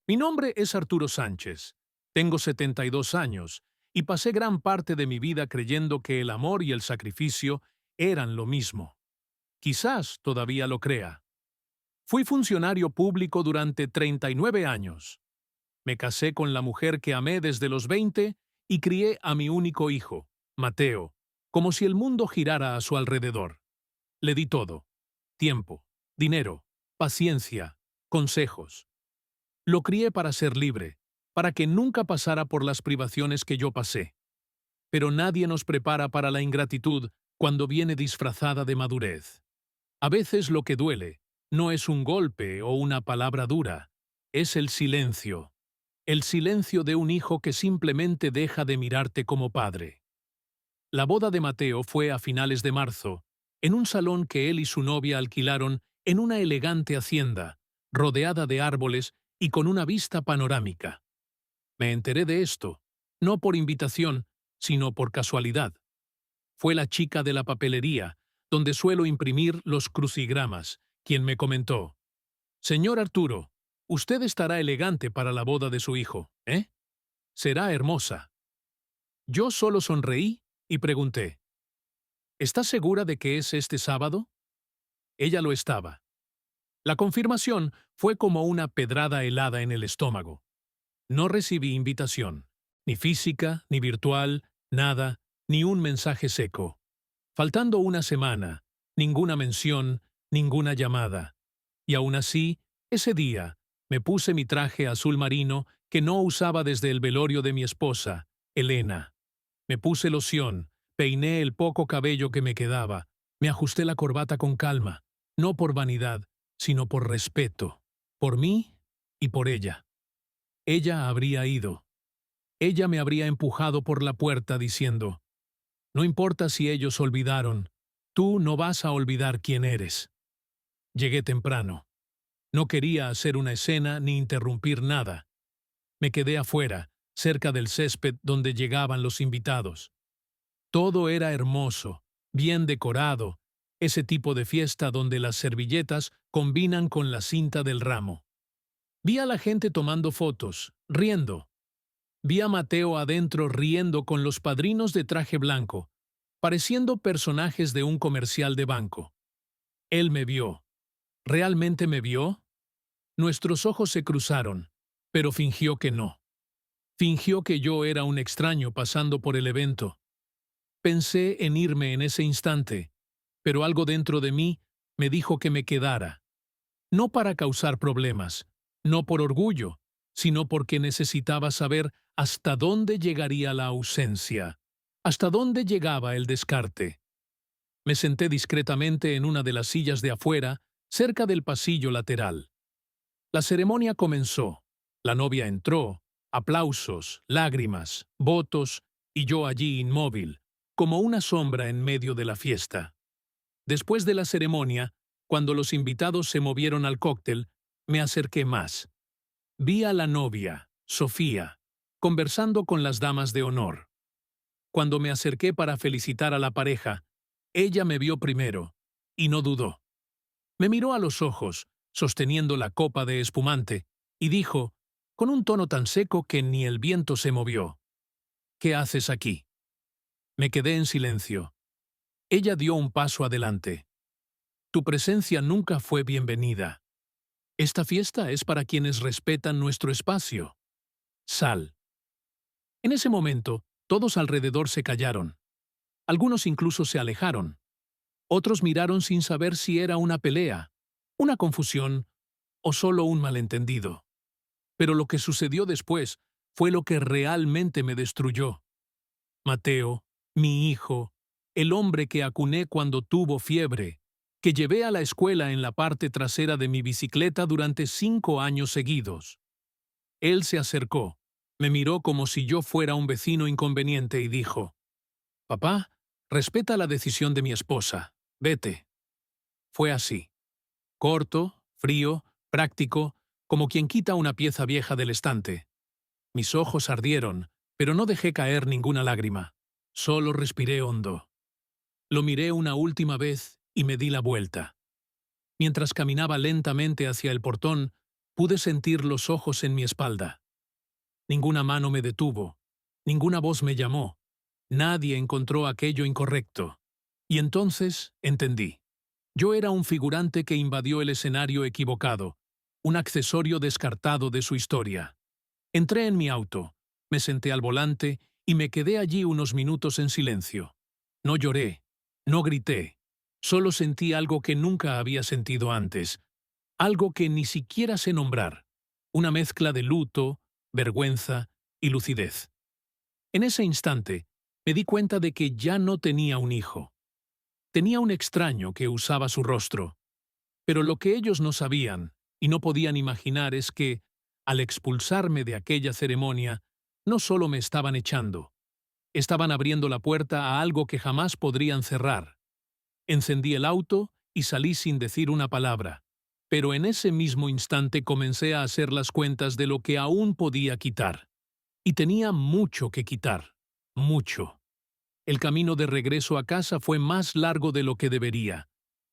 Mi nombre es Arturo Sánchez. Tengo 72 años y pasé gran parte de mi vida creyendo que el amor y el sacrificio eran lo mismo. Quizás todavía lo crea. Fui funcionario público durante 39 años. Me casé con la mujer que amé desde los 20 y crié a mi único hijo, Mateo, como si el mundo girara a su alrededor. Le di todo: tiempo, dinero, paciencia, consejos. Lo crié para ser libre, para que nunca pasara por las privaciones que yo pasé. Pero nadie nos prepara para la ingratitud cuando viene disfrazada de madurez. A veces lo que duele no es un golpe o una palabra dura, es el silencio. El silencio de un hijo que simplemente deja de mirarte como padre. La boda de Mateo fue a finales de marzo, en un salón que él y su novia alquilaron en una elegante hacienda, rodeada de árboles y con una vista panorámica. Me enteré de esto, no por invitación, sino por casualidad. Fue la chica de la papelería, donde suelo imprimir los crucigramas, quien me comentó: «Señor Arturo, usted estará elegante para la boda de su hijo, ¿eh? Será hermosa». Yo solo sonreí y pregunté: «¿Está segura de que es este sábado?». Ella lo estaba. La confirmación fue como una pedrada helada en el estómago. No recibí invitación, ni física, ni virtual, nada, ni un mensaje seco. Faltando una semana, ninguna mención, ninguna llamada. Y aún así, ese día, me puse mi traje azul marino que no usaba desde el velorio de mi esposa, Elena. Me puse loción, peiné el poco cabello que me quedaba, me ajusté la corbata con calma, no por vanidad, sino por respeto, por mí y por ella. Ella habría ido. Ella me habría empujado por la puerta diciendo: «No importa si ellos olvidaron, tú no vas a olvidar quién eres». Llegué temprano. No quería hacer una escena ni interrumpir nada. Me quedé afuera, cerca del césped donde llegaban los invitados. Todo era hermoso, bien decorado, ese tipo de fiesta donde las servilletas combinan con la cinta del ramo. Vi a la gente tomando fotos, riendo. Vi a Mateo adentro riendo con los padrinos de traje blanco, pareciendo personajes de un comercial de banco. Él me vio. ¿Realmente me vio? Nuestros ojos se cruzaron, pero fingió que no. Fingió que yo era un extraño pasando por el evento. Pensé en irme en ese instante, pero algo dentro de mí me dijo que me quedara. No para causar problemas, no por orgullo, sino porque necesitaba saber hasta dónde llegaría la ausencia, hasta dónde llegaba el descarte. Me senté discretamente en una de las sillas de afuera, cerca del pasillo lateral. La ceremonia comenzó. La novia entró, aplausos, lágrimas, votos, y yo allí inmóvil, como una sombra en medio de la fiesta. Después de la ceremonia, cuando los invitados se movieron al cóctel, me acerqué más. Vi a la novia, Sofía, conversando con las damas de honor. Cuando me acerqué para felicitar a la pareja, ella me vio primero, y no dudó. Me miró a los ojos, sosteniendo la copa de espumante, y dijo, con un tono tan seco que ni el viento se movió: «¿Qué haces aquí?». Me quedé en silencio. Ella dio un paso adelante. «Tu presencia nunca fue bienvenida. Esta fiesta es para quienes respetan nuestro espacio. Sal». En ese momento, todos alrededor se callaron. Algunos incluso se alejaron. Otros miraron sin saber si era una pelea, una confusión o solo un malentendido. Pero lo que sucedió después fue lo que realmente me destruyó. Mateo, mi hijo, el hombre que acuné cuando tuvo fiebre, que llevé a la escuela en la parte trasera de mi bicicleta durante 5 años seguidos. Él se acercó, me miró como si yo fuera un vecino inconveniente y dijo: «Papá, respeta la decisión de mi esposa, vete». Fue así. Corto, frío, práctico, como quien quita una pieza vieja del estante. Mis ojos ardieron, pero no dejé caer ninguna lágrima. Solo respiré hondo. Lo miré una última vez y me di la vuelta. Mientras caminaba lentamente hacia el portón, Pude sentir los ojos en mi espalda. Ninguna mano me detuvo, ninguna voz me llamó, nadie encontró aquello incorrecto. Y entonces entendí. Yo era un figurante que invadió el escenario equivocado, un accesorio descartado de su historia. Entré en mi auto, me senté al volante y me quedé allí unos minutos en silencio. No lloré, no grité, solo sentí algo que nunca había sentido antes, algo que ni siquiera sé nombrar, una mezcla de luto, vergüenza y lucidez. En ese instante, me di cuenta de que ya no tenía un hijo. Tenía un extraño que usaba su rostro. Pero lo que ellos no sabían y no podían imaginar es que, al expulsarme de aquella ceremonia, no solo me estaban echando, estaban abriendo la puerta a algo que jamás podrían cerrar. Encendí el auto y salí sin decir una palabra, pero en ese mismo instante comencé a hacer las cuentas de lo que aún podía quitar. Y tenía mucho que quitar, mucho. El camino de regreso a casa fue más largo de lo que debería,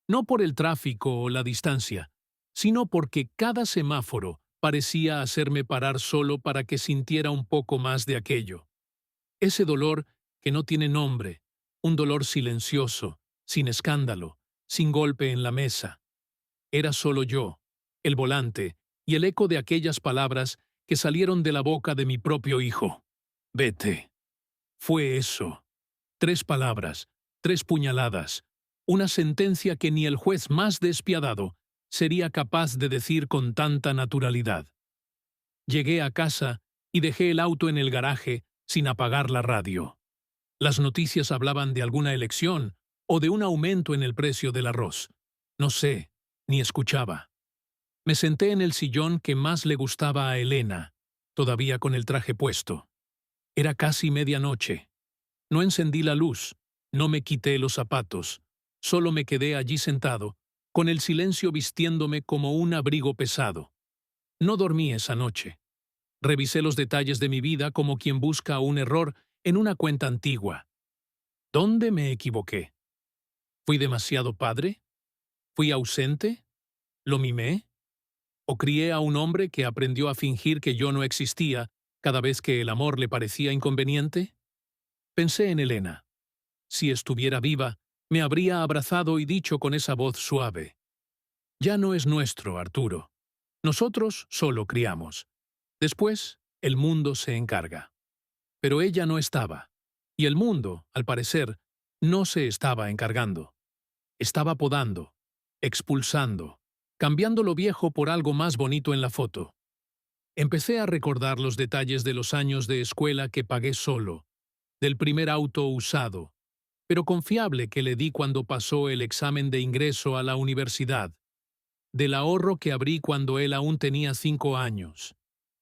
no por el tráfico o la distancia, sino porque cada semáforo parecía hacerme parar solo para que sintiera un poco más de aquello. Ese dolor que no tiene nombre, un dolor silencioso, sin escándalo, sin golpe en la mesa. Era solo yo, el volante, y el eco de aquellas palabras que salieron de la boca de mi propio hijo. Vete. Fue eso. 3 palabras, 3 puñaladas, una sentencia que ni el juez más despiadado sería capaz de decir con tanta naturalidad. Llegué a casa y dejé el auto en el garaje sin apagar la radio. Las noticias hablaban de alguna elección o de un aumento en el precio del arroz. No sé, ni escuchaba. Me senté en el sillón que más le gustaba a Elena, todavía con el traje puesto. Era casi medianoche. No encendí la luz, no me quité los zapatos, solo me quedé allí sentado, con el silencio vistiéndome como un abrigo pesado. No dormí esa noche. Revisé los detalles de mi vida como quien busca un error en una cuenta antigua. ¿Dónde me equivoqué? ¿Fui demasiado padre? ¿Fui ausente? ¿Lo mimé? ¿O crié a un hombre que aprendió a fingir que yo no existía cada vez que el amor le parecía inconveniente? Pensé en Elena. Si estuviera viva, me habría abrazado y dicho con esa voz suave: «Ya no es nuestro, Arturo. Nosotros solo criamos. Después, el mundo se encarga». Pero ella no estaba. Y el mundo, al parecer, no se estaba encargando. Estaba podando, expulsando, cambiando lo viejo por algo más bonito en la foto. Empecé a recordar los detalles de los años de escuela que pagué solo, del primer auto usado, pero confiable que le di cuando pasó el examen de ingreso a la universidad, del ahorro que abrí cuando él aún tenía 5 años,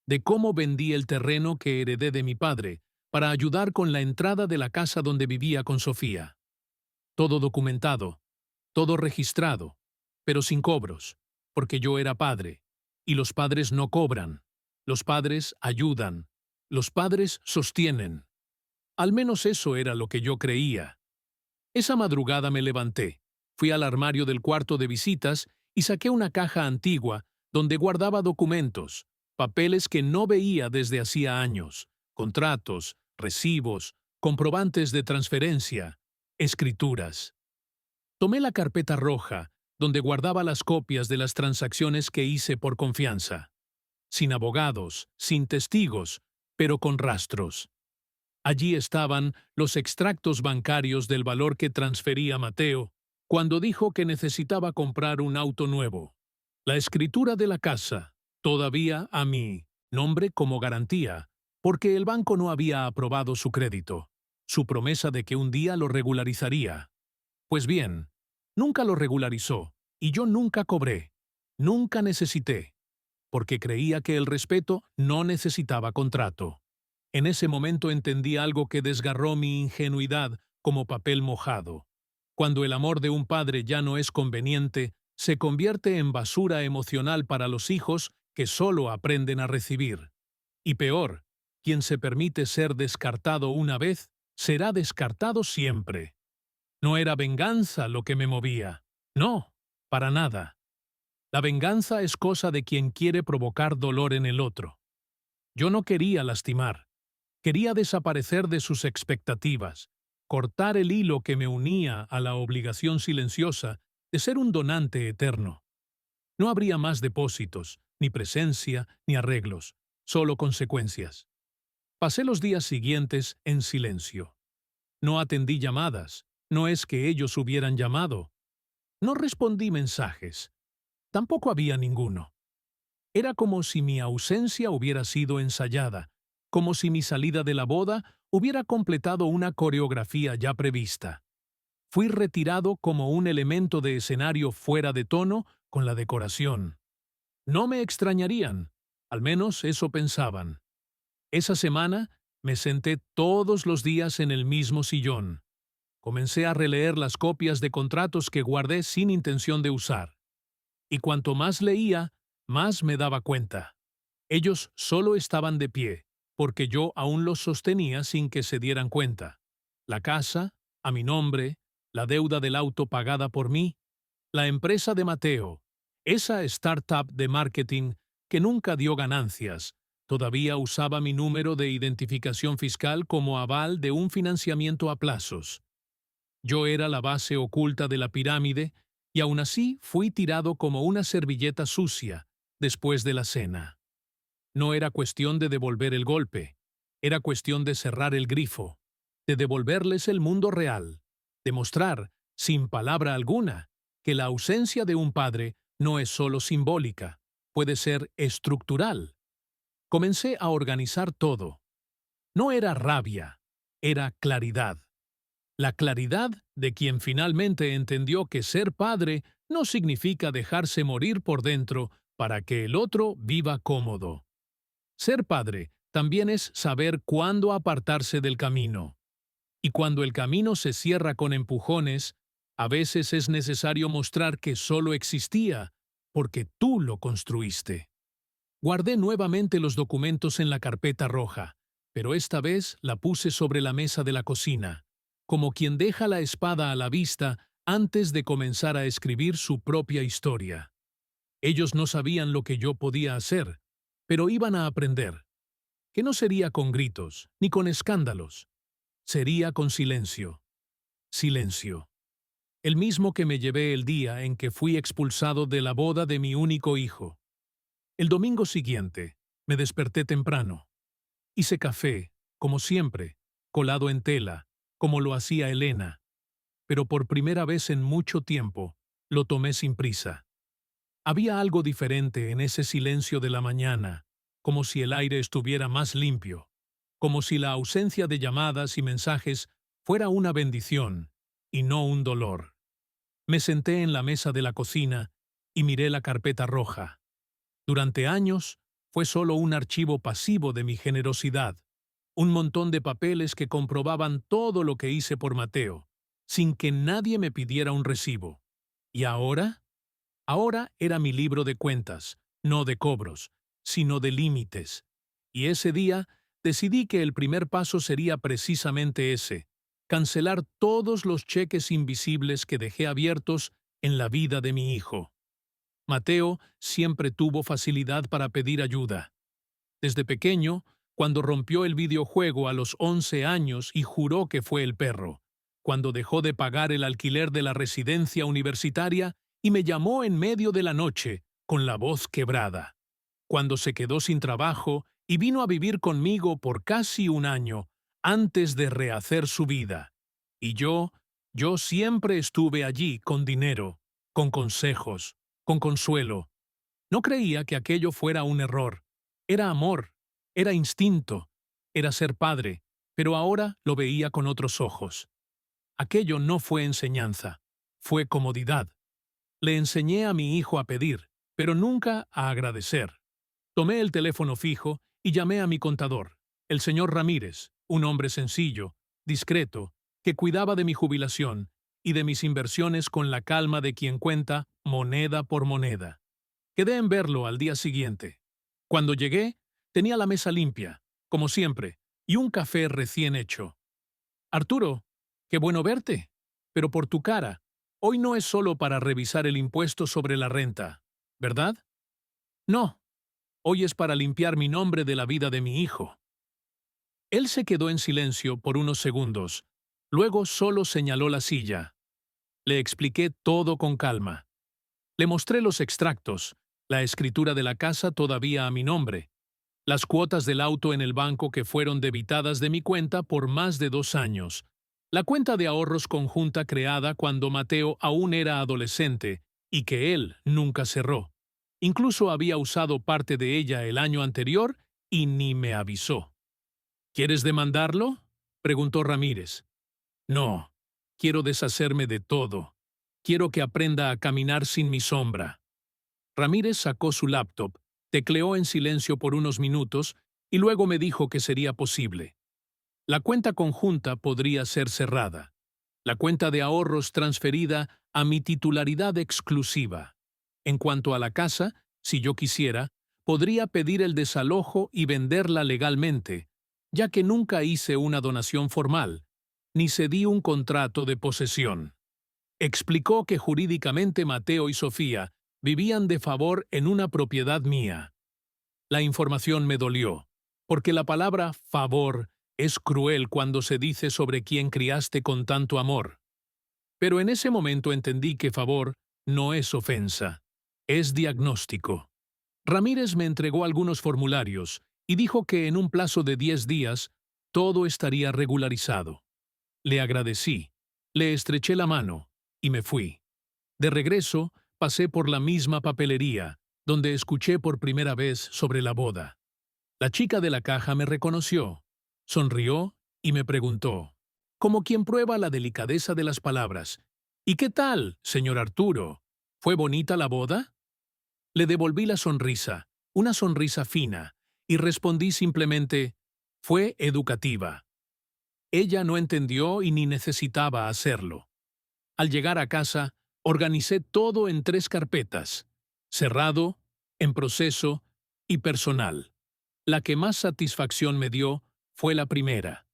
de cómo vendí el terreno que heredé de mi padre para ayudar con la entrada de la casa donde vivía con Sofía. Todo documentado, todo registrado, pero sin cobros, porque yo era padre, y los padres no cobran, los padres ayudan, los padres sostienen. Al menos eso era lo que yo creía. Esa madrugada me levanté, fui al armario del cuarto de visitas y saqué una caja antigua donde guardaba documentos, papeles que no veía desde hacía años, contratos, recibos, comprobantes de transferencia, escrituras. Tomé la carpeta roja, donde guardaba las copias de las transacciones que hice por confianza. Sin abogados, sin testigos, pero con rastros. Allí estaban los extractos bancarios del valor que transfería Mateo cuando dijo que necesitaba comprar un auto nuevo. La escritura de la casa, todavía a mi nombre como garantía, porque el banco no había aprobado su crédito. Su promesa de que un día lo regularizaría. Pues bien, nunca lo regularizó, y yo nunca cobré, nunca necesité, porque creía que el respeto no necesitaba contrato. En ese momento entendí algo que desgarró mi ingenuidad como papel mojado. Cuando el amor de un padre ya no es conveniente, se convierte en basura emocional para los hijos que solo aprenden a recibir. Y peor, quien se permite ser descartado una vez, será descartado siempre. No era venganza lo que me movía. No, para nada. La venganza es cosa de quien quiere provocar dolor en el otro. Yo no quería lastimar. Quería desaparecer de sus expectativas, cortar el hilo que me unía a la obligación silenciosa de ser un donante eterno. No habría más depósitos, ni presencia, ni arreglos, solo consecuencias. Pasé los días siguientes en silencio. No atendí llamadas, no es que ellos hubieran llamado. No respondí mensajes. Tampoco había ninguno. Era como si mi ausencia hubiera sido ensayada, como si mi salida de la boda hubiera completado una coreografía ya prevista. Fui retirado como un elemento de escenario fuera de tono con la decoración. No me extrañarían, al menos eso pensaban. Esa semana me senté todos los días en el mismo sillón. Comencé a releer las copias de contratos que guardé sin intención de usar. Y cuanto más leía, más me daba cuenta. Ellos solo estaban de pie, porque yo aún los sostenía sin que se dieran cuenta. La casa, a mi nombre, la deuda del auto pagada por mí, la empresa de Mateo, esa startup de marketing que nunca dio ganancias, todavía usaba mi número de identificación fiscal como aval de un financiamiento a plazos. Yo era la base oculta de la pirámide y aún así fui tirado como una servilleta sucia después de la cena. No era cuestión de devolver el golpe, era cuestión de cerrar el grifo, de devolverles el mundo real, de mostrar, sin palabra alguna, que la ausencia de un padre no es solo simbólica, puede ser estructural. Comencé a organizar todo. No era rabia, era claridad. La claridad de quien finalmente entendió que ser padre no significa dejarse morir por dentro para que el otro viva cómodo. Ser padre también es saber cuándo apartarse del camino. Y cuando el camino se cierra con empujones, a veces es necesario mostrar que solo existía porque tú lo construiste. Guardé nuevamente los documentos en la carpeta roja, pero esta vez la puse sobre la mesa de la cocina, como quien deja la espada a la vista antes de comenzar a escribir su propia historia. Ellos no sabían lo que yo podía hacer, pero iban a aprender. Que no sería con gritos, ni con escándalos. Sería con silencio. Silencio. El mismo que me llevé el día en que fui expulsado de la boda de mi único hijo. El domingo siguiente, me desperté temprano. Hice café, como siempre, colado en tela, como lo hacía Elena. Pero por primera vez en mucho tiempo, lo tomé sin prisa. Había algo diferente en ese silencio de la mañana, como si el aire estuviera más limpio, como si la ausencia de llamadas y mensajes fuera una bendición y no un dolor. Me senté en la mesa de la cocina y miré la carpeta roja. Durante años fue solo un archivo pasivo de mi generosidad, un montón de papeles que comprobaban todo lo que hice por Mateo, sin que nadie me pidiera un recibo. ¿Y ahora? Ahora era mi libro de cuentas, no de cobros, sino de límites. Y ese día decidí que el primer paso sería precisamente ese, cancelar todos los cheques invisibles que dejé abiertos en la vida de mi hijo. Mateo siempre tuvo facilidad para pedir ayuda. Desde pequeño, cuando rompió el videojuego a los 11 años y juró que fue el perro, cuando dejó de pagar el alquiler de la residencia universitaria y me llamó en medio de la noche, con la voz quebrada, cuando se quedó sin trabajo y vino a vivir conmigo por casi un año, antes de rehacer su vida. Y yo siempre estuve allí con dinero, con consejos, con consuelo. No creía que aquello fuera un error. Era amor, era instinto, era ser padre, pero ahora lo veía con otros ojos. Aquello no fue enseñanza, fue comodidad. Le enseñé a mi hijo a pedir, pero nunca a agradecer. Tomé el teléfono fijo y llamé a mi contador, el señor Ramírez, un hombre sencillo, discreto, que cuidaba de mi jubilación y de mis inversiones con la calma de quien cuenta moneda por moneda. Quedé en verlo al día siguiente. Cuando llegué, tenía la mesa limpia, como siempre, y un café recién hecho. Arturo, qué bueno verte, pero por tu cara, hoy no es solo para revisar el impuesto sobre la renta. ¿verdad? No, hoy es para limpiar mi nombre de la vida de mi hijo. Él se quedó en silencio por unos segundos, luego solo señaló la silla. Le expliqué todo con calma. Le mostré los extractos, la escritura de la casa todavía a mi nombre, las cuotas del auto en el banco que fueron debitadas de mi cuenta por más de 2 años, la cuenta de ahorros conjunta creada cuando Mateo aún era adolescente y que él nunca cerró. Incluso había usado parte de ella el año anterior y ni me avisó. ¿Quieres demandarlo?, preguntó Ramírez. No, quiero deshacerme de todo. Quiero que aprenda a caminar sin mi sombra. Ramírez sacó su laptop, tecleó en silencio por unos minutos y luego me dijo que sería posible. La cuenta conjunta podría ser cerrada. La cuenta de ahorros transferida a mi titularidad exclusiva. En cuanto a la casa, si yo quisiera, podría pedir el desalojo y venderla legalmente, ya que nunca hice una donación formal, ni cedí un contrato de posesión. Explicó que jurídicamente Mateo y Sofía vivían de favor en una propiedad mía. La información me dolió, porque la palabra favor es cruel cuando se dice sobre quien criaste con tanto amor. Pero en ese momento entendí que favor no es ofensa, es diagnóstico. Ramírez me entregó algunos formularios y dijo que en un plazo de 10 días todo estaría regularizado. Le agradecí, le estreché la mano y me fui. De regreso, pasé por la misma papelería, donde escuché por primera vez sobre la boda. La chica de la caja me reconoció, sonrió y me preguntó, como quien prueba la delicadeza de las palabras, ¿y qué tal, señor Arturo? ¿Fue bonita la boda? Le devolví la sonrisa, una sonrisa fina, y respondí simplemente, fue educativa. Ella no entendió y ni necesitaba hacerlo. Al llegar a casa, organicé todo en 3 carpetas: cerrado, en proceso y personal. La que más satisfacción me dio fue la primera.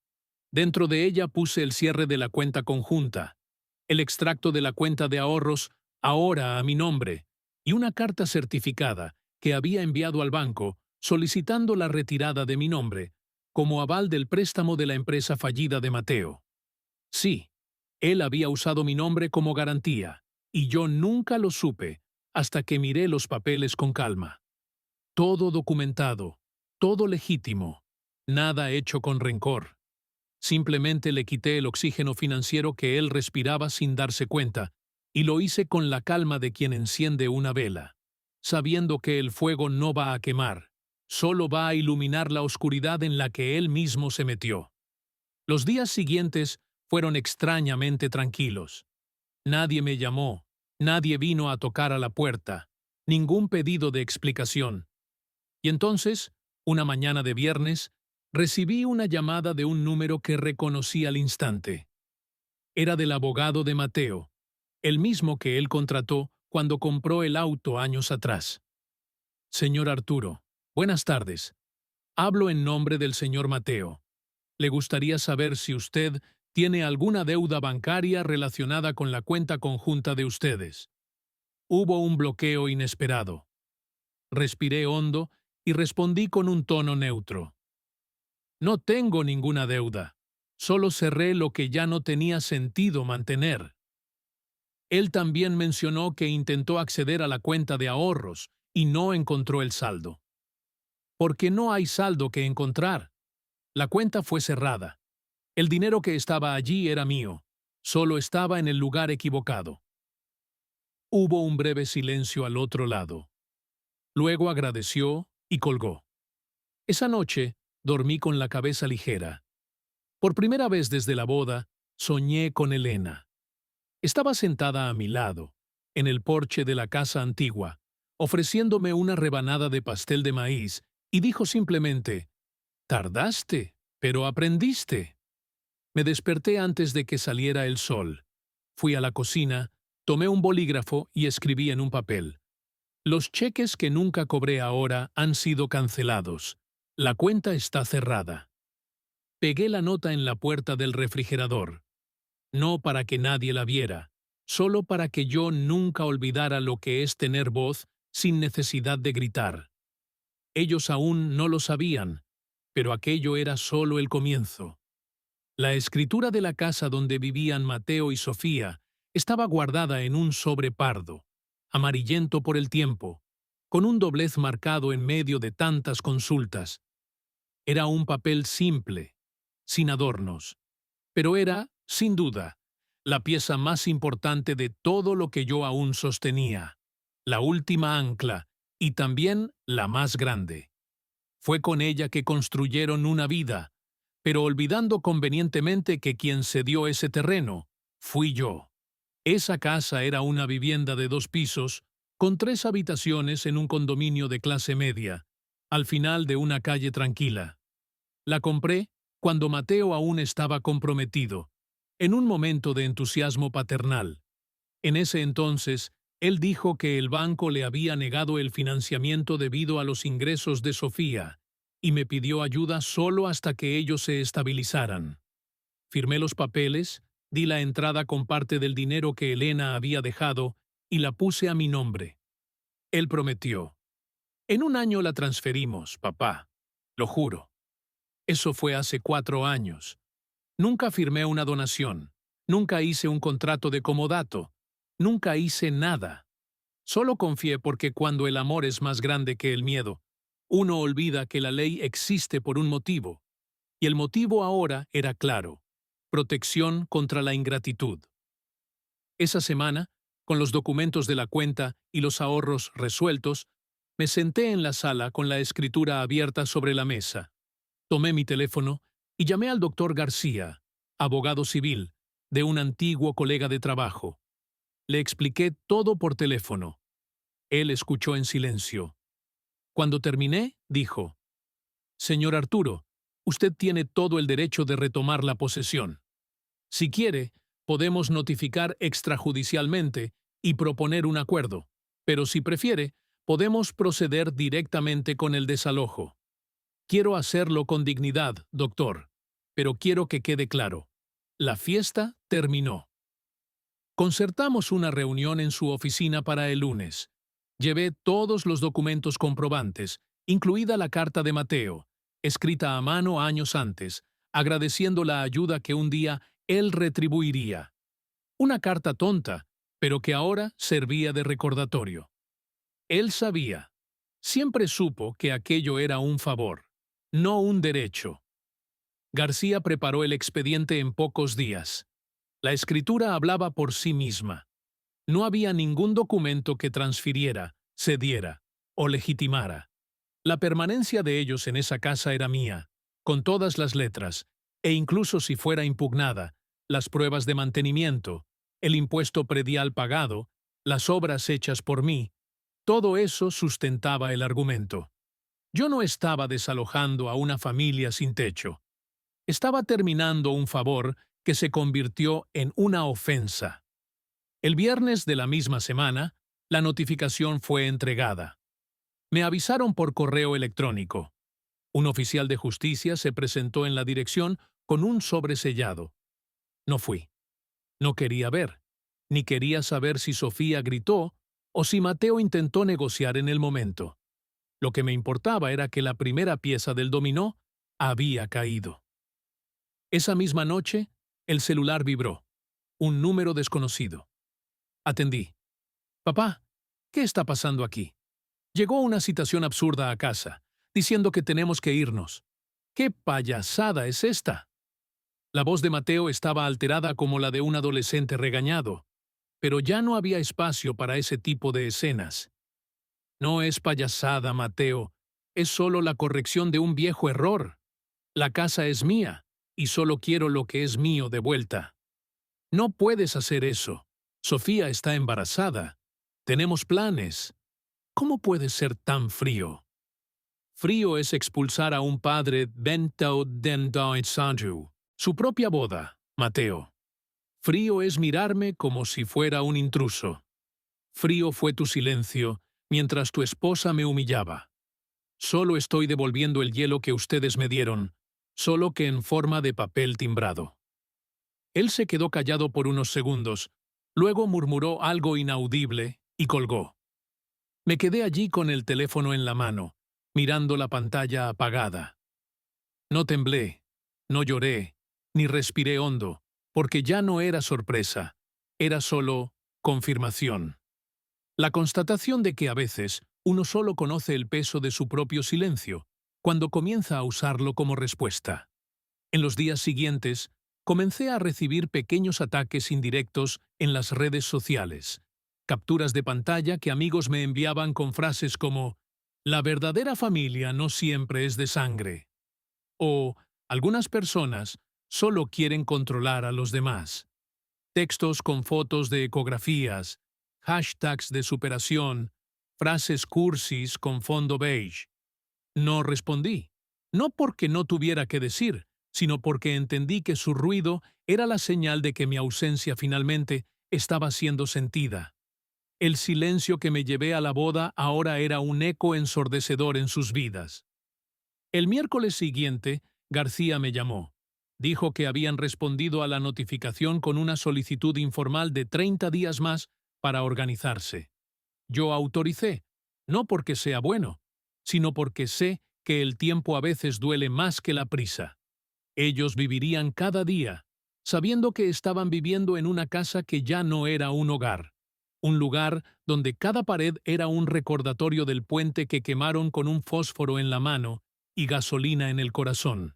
Dentro de ella puse el cierre de la cuenta conjunta, el extracto de la cuenta de ahorros, ahora a mi nombre, y una carta certificada que había enviado al banco solicitando la retirada de mi nombre, como aval del préstamo de la empresa fallida de Mateo. Sí, él había usado mi nombre como garantía, y yo nunca lo supe hasta que miré los papeles con calma. Todo documentado, todo legítimo, nada hecho con rencor. Simplemente le quité el oxígeno financiero que él respiraba sin darse cuenta, y lo hice con la calma de quien enciende una vela, sabiendo que el fuego no va a quemar, solo va a iluminar la oscuridad en la que él mismo se metió. Los días siguientes fueron extrañamente tranquilos. Nadie me llamó, nadie vino a tocar a la puerta, ningún pedido de explicación. Y entonces, una mañana de viernes, recibí una llamada de un número que reconocí al instante. Era del abogado de Mateo, el mismo que él contrató cuando compró el auto años atrás. Señor Arturo, buenas tardes. Hablo en nombre del señor Mateo. Le gustaría saber si usted tiene alguna deuda bancaria relacionada con la cuenta conjunta de ustedes. Hubo un bloqueo inesperado. Respiré hondo y respondí con un tono neutro. No tengo ninguna deuda. Solo cerré lo que ya no tenía sentido mantener. Él también mencionó que intentó acceder a la cuenta de ahorros y no encontró el saldo. Porque no hay saldo que encontrar. La cuenta fue cerrada. El dinero que estaba allí era mío. Solo estaba en el lugar equivocado. Hubo un breve silencio al otro lado. Luego agradeció y colgó. Esa noche dormí con la cabeza ligera. Por primera vez desde la boda, soñé con Elena. Estaba sentada a mi lado, en el porche de la casa antigua, ofreciéndome una rebanada de pastel de maíz, y dijo simplemente, «Tardaste, pero aprendiste». Me desperté antes de que saliera el sol. Fui a la cocina, tomé un bolígrafo y escribí en un papel. Los cheques que nunca cobré ahora han sido cancelados. La cuenta está cerrada. Pegué la nota en la puerta del refrigerador. No para que nadie la viera, solo para que yo nunca olvidara lo que es tener voz sin necesidad de gritar. Ellos aún no lo sabían, pero aquello era solo el comienzo. La escritura de la casa donde vivían Mateo y Sofía estaba guardada en un sobre pardo, amarillento por el tiempo, con un doblez marcado en medio de tantas consultas. Era un papel simple, sin adornos, pero era, sin duda, la pieza más importante de todo lo que yo aún sostenía, la última ancla y también la más grande. Fue con ella que construyeron una vida, pero olvidando convenientemente que quien cedió ese terreno fui yo. Esa casa era una vivienda de 2 pisos, con 3 habitaciones en un condominio de clase media, al final de una calle tranquila. La compré cuando Mateo aún estaba comprometido, en un momento de entusiasmo paternal. En ese entonces, él dijo que el banco le había negado el financiamiento debido a los ingresos de Sofía, y me pidió ayuda solo hasta que ellos se estabilizaran. Firmé los papeles, di la entrada con parte del dinero que Elena había dejado y la puse a mi nombre. Él prometió: «En 1 año la transferimos, papá, lo juro». Eso fue hace 4 años. Nunca firmé una donación, nunca hice un contrato de comodato, nunca hice nada. Solo confié porque cuando el amor es más grande que el miedo, uno olvida que la ley existe por un motivo, y el motivo ahora era claro: protección contra la ingratitud. Esa semana, con los documentos de la cuenta y los ahorros resueltos, me senté en la sala con la escritura abierta sobre la mesa. Tomé mi teléfono y llamé al doctor García, abogado civil, de un antiguo colega de trabajo. Le expliqué todo por teléfono. Él escuchó en silencio. Cuando terminé, dijo: «Señor Arturo, usted tiene todo el derecho de retomar la posesión. Si quiere, podemos notificar extrajudicialmente y proponer un acuerdo, pero si prefiere, podemos proceder directamente con el desalojo. Quiero hacerlo con dignidad, doctor, pero quiero que quede claro: la fiesta terminó». Concertamos una reunión en su oficina para el lunes. Llevé todos los documentos comprobantes, incluida la carta de Mateo, escrita a mano años antes, agradeciendo la ayuda que un día él retribuiría. Una carta tonta, pero que ahora servía de recordatorio. Él sabía, siempre supo que aquello era un favor, no un derecho. García preparó el expediente en pocos días. La escritura hablaba por sí misma. No había ningún documento que transfiriera, cediera o legitimara. La permanencia de ellos en esa casa era mía, con todas las letras, e incluso si fuera impugnada, las pruebas de mantenimiento, el impuesto predial pagado, las obras hechas por mí, todo eso sustentaba el argumento. Yo no estaba desalojando a una familia sin techo. Estaba terminando un favor que se convirtió en una ofensa. El viernes de la misma semana, la notificación fue entregada. Me avisaron por correo electrónico. Un oficial de justicia se presentó en la dirección con un sobre sellado. No fui. No quería ver, ni quería saber si Sofía gritó o si Mateo intentó negociar en el momento. Lo que me importaba era que la primera pieza del dominó había caído. Esa misma noche, el celular vibró. Un número desconocido. Atendí. «Papá, ¿qué está pasando aquí? Llegó una citación absurda a casa, diciendo que tenemos que irnos. ¿Qué payasada es esta?». La voz de Mateo estaba alterada como la de un adolescente regañado, pero ya no había espacio para ese tipo de escenas. «No es payasada, Mateo. Es solo la corrección de un viejo error. La casa es mía, y solo quiero lo que es mío de vuelta. No puedes hacer eso. Sofía está embarazada. Tenemos planes. ¿Cómo puedes ser tan frío?». Frío es expulsar a un padre dentro de su propia boda, Mateo. Frío es mirarme como si fuera un intruso. Frío fue tu silencio mientras tu esposa me humillaba. Solo estoy devolviendo el hielo que ustedes me dieron, solo que en forma de papel timbrado. Él se quedó callado por unos segundos, luego murmuró algo inaudible y colgó. Me quedé allí con el teléfono en la mano, mirando la pantalla apagada. No temblé, no lloré, ni respiré hondo, porque ya no era sorpresa, era solo confirmación. La constatación de que a veces uno solo conoce el peso de su propio silencio, cuando comienza a usarlo como respuesta. En los días siguientes, comencé a recibir pequeños ataques indirectos en las redes sociales, capturas de pantalla que amigos me enviaban con frases como «La verdadera familia no siempre es de sangre» o «Algunas personas solo quieren controlar a los demás». Textos con fotos de ecografías, hashtags de superación, frases cursis con fondo beige. No respondí, no porque no tuviera que decir, sino porque entendí que su ruido era la señal de que mi ausencia finalmente estaba siendo sentida. El silencio que me llevé a la boda ahora era un eco ensordecedor en sus vidas. El miércoles siguiente, García me llamó. Dijo que habían respondido a la notificación con una solicitud informal de 30 días más para organizarse. Yo autoricé, no porque sea bueno, sino porque sé que el tiempo a veces duele más que la prisa. Ellos vivirían cada día, sabiendo que estaban viviendo en una casa que ya no era un hogar, un lugar donde cada pared era un recordatorio del puente que quemaron con un fósforo en la mano y gasolina en el corazón.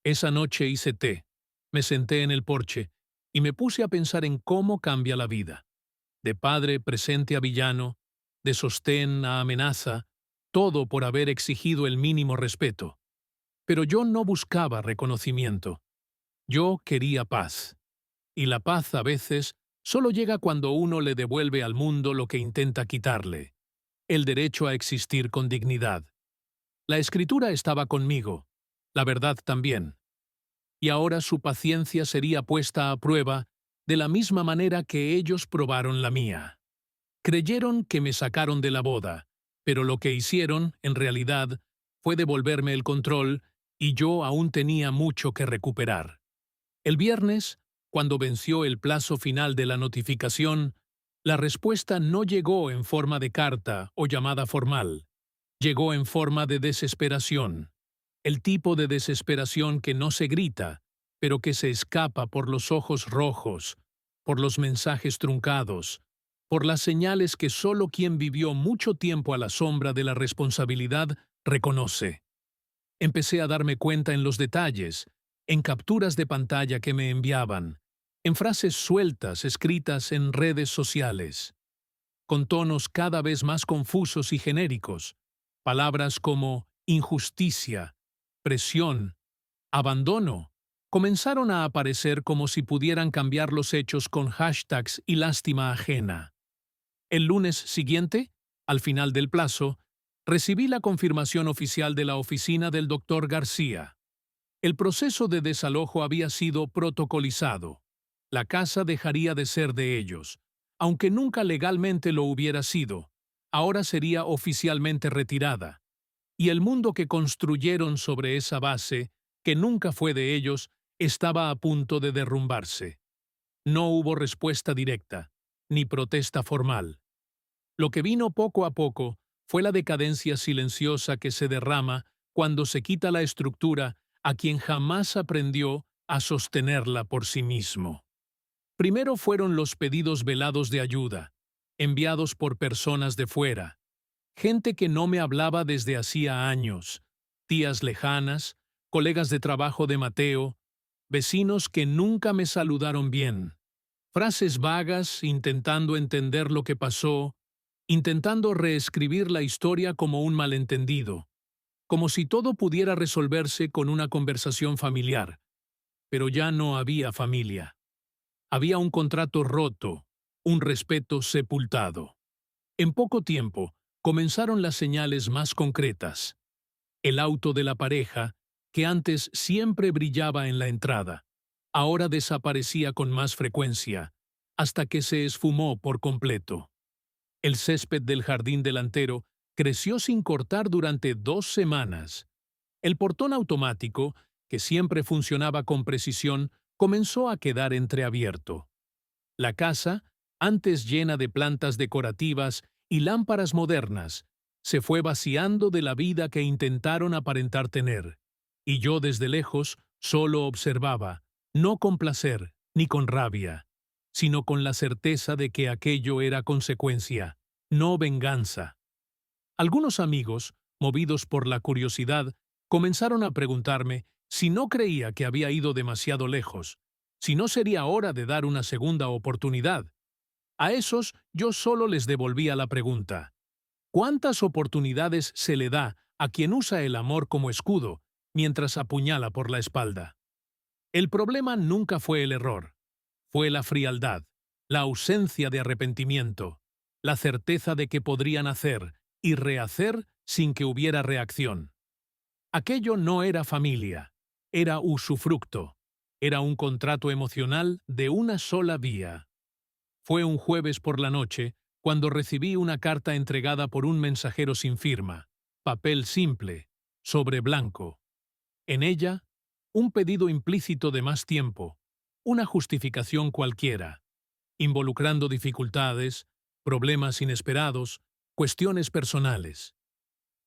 Esa noche hice té, me senté en el porche y me puse a pensar en cómo cambia la vida. De padre presente a villano, de sostén a amenaza, todo por haber exigido el mínimo respeto. Pero yo no buscaba reconocimiento. Yo quería paz. Y la paz a veces solo llega cuando uno le devuelve al mundo lo que intenta quitarle: el derecho a existir con dignidad. La escritura estaba conmigo, la verdad también. Y ahora su paciencia sería puesta a prueba de la misma manera que ellos probaron la mía. Creyeron que me sacaron de la boda, pero lo que hicieron, en realidad, fue devolverme el control y yo aún tenía mucho que recuperar. El viernes, cuando venció el plazo final de la notificación, la respuesta no llegó en forma de carta o llamada formal. Llegó en forma de desesperación. El tipo de desesperación que no se grita, pero que se escapa por los ojos rojos, por los mensajes truncados, por las señales que solo quien vivió mucho tiempo a la sombra de la responsabilidad reconoce. Empecé a darme cuenta en los detalles, en capturas de pantalla que me enviaban, en frases sueltas escritas en redes sociales, con tonos cada vez más confusos y genéricos, palabras como injusticia, presión, abandono, comenzaron a aparecer como si pudieran cambiar los hechos con hashtags y lástima ajena. El lunes siguiente, al final del plazo, recibí la confirmación oficial de la oficina del doctor García. El proceso de desalojo había sido protocolizado. La casa dejaría de ser de ellos, aunque nunca legalmente lo hubiera sido. Ahora sería oficialmente retirada. Y el mundo que construyeron sobre esa base, que nunca fue de ellos, estaba a punto de derrumbarse. No hubo respuesta directa, ni protesta formal. Lo que vino poco a poco fue la decadencia silenciosa que se derrama cuando se quita la estructura a quien jamás aprendió a sostenerla por sí mismo. Primero fueron los pedidos velados de ayuda, enviados por personas de fuera, gente que no me hablaba desde hacía años, tías lejanas, colegas de trabajo de Mateo, vecinos que nunca me saludaron bien, frases vagas intentando entender lo que pasó, intentando reescribir la historia como un malentendido, como si todo pudiera resolverse con una conversación familiar. Pero ya no había familia. Había un contrato roto, un respeto sepultado. En poco tiempo, comenzaron las señales más concretas. El auto de la pareja, que antes siempre brillaba en la entrada, ahora desaparecía con más frecuencia, hasta que se esfumó por completo. El césped del jardín delantero creció sin cortar durante 2 semanas. El portón automático, que siempre funcionaba con precisión, comenzó a quedar entreabierto. La casa, antes llena de plantas decorativas y lámparas modernas, se fue vaciando de la vida que intentaron aparentar tener, y yo desde lejos solo observaba, no con placer ni con rabia, sino con la certeza de que aquello era consecuencia, no venganza. Algunos amigos, movidos por la curiosidad, comenzaron a preguntarme si no creía que había ido demasiado lejos, si no sería hora de dar una segunda oportunidad. A esos yo solo les devolvía la pregunta: ¿cuántas oportunidades se le da a quien usa el amor como escudo mientras apuñala por la espalda? El problema nunca fue el error, fue la frialdad, la ausencia de arrepentimiento, la certeza de que podrían hacer y rehacer sin que hubiera reacción. Aquello no era familia, era usufructo, era un contrato emocional de una sola vía. Fue un jueves por la noche cuando recibí una carta entregada por un mensajero sin firma, papel simple, sobre blanco. En ella, un pedido implícito de más tiempo, una justificación cualquiera, involucrando dificultades, problemas inesperados, cuestiones personales.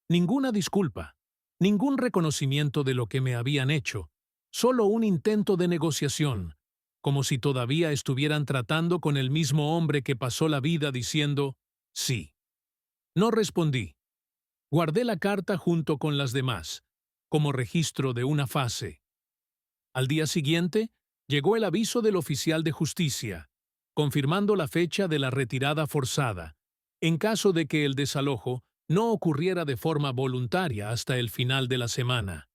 Ninguna disculpa, ningún reconocimiento de lo que me habían hecho, solo un intento de negociación, como si todavía estuvieran tratando con el mismo hombre que pasó la vida diciendo sí. No respondí. Guardé la carta junto con las demás, como registro de una fase. Al día siguiente, llegó el aviso del oficial de justicia, confirmando la fecha de la retirada forzada, en caso de que el desalojo no ocurriera de forma voluntaria hasta el final de la semana.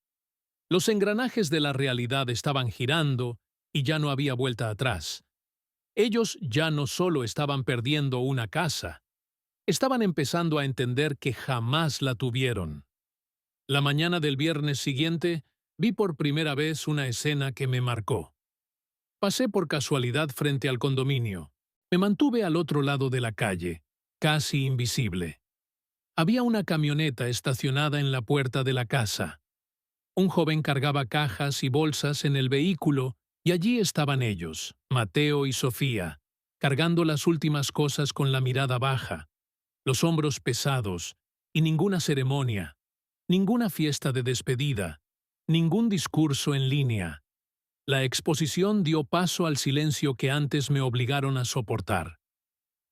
Los engranajes de la realidad estaban girando y ya no había vuelta atrás. Ellos ya no solo estaban perdiendo una casa, estaban empezando a entender que jamás la tuvieron. La mañana del viernes siguiente, vi por primera vez una escena que me marcó. Pasé por casualidad frente al condominio. Me mantuve al otro lado de la calle, casi invisible. Había una camioneta estacionada en la puerta de la casa. Un joven cargaba cajas y bolsas en el vehículo y allí estaban ellos, Mateo y Sofía, cargando las últimas cosas con la mirada baja, los hombros pesados y ninguna ceremonia, ninguna fiesta de despedida, ningún discurso en línea. La exposición dio paso al silencio que antes me obligaron a soportar.